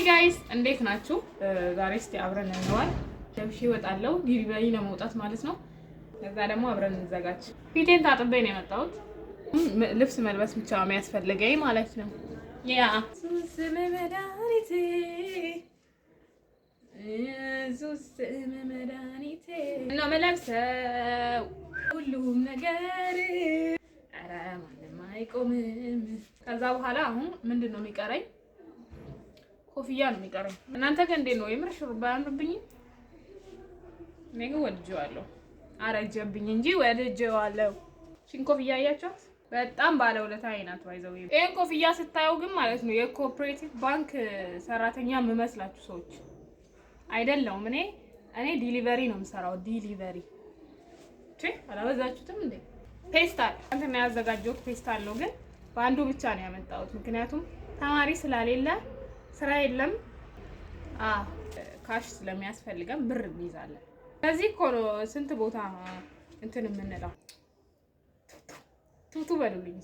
ጋይስ እንዴት ናችሁ? ዛሬ እስቲ አብረን እንዋል። ለብሼ እወጣለሁ ዲሊቨሪ ለመውጣት ማለት ነው። ከዛ ደግሞ አብረን እንዘጋጅ። ፊቴን ታጥቤ ነው የመጣሁት። ልብስ መልበስ ብቻ የሚያስፈልገኝ ማለት ነው። ያ ሱስ መድኃኒቴ ሱስ መድኃኒቴ ነው መለብሰው ሁሉም ነገር ኧረ ማንም አይቆምም። ከዛ በኋላ አሁን ምንድን ነው የሚቀረኝ? ኮፍያ ነው የሚቀረኝ። እናንተ ግን እንዴት ነው? የምር ሹሩባ አያምርብኝም? እኔ ግን ወድጄዋለሁ። አረጀብኝ እንጂ ወድጄዋለሁ። እሺን ኮፍያ አያችኋት? በጣም ባለውለታዬ ናት። ባይዘው ይሄን ኮፍያ ስታዩ ግን ማለት ነው የኮኦፕሬቲቭ ባንክ ሰራተኛ የምመስላችሁ ሰዎች አይደለሁም። እኔ ዲሊቨሪ ነው የምሰራው። ዲሊቨሪ አላበዛችሁትም እንዴ? ፔስታል እንትን ያዘጋጀሁት ፔስታል ነው፣ ግን በአንዱ ብቻ ነው ያመጣሁት። ምክንያቱም ተማሪ ስላሌለ ስራ የለም። ካሽ ስለሚያስፈልገን ብር እንይዛለን። ስለዚህ እኮ ነው ስንት ቦታ እንትን የምንለው። ቱቱ በሉልኝ።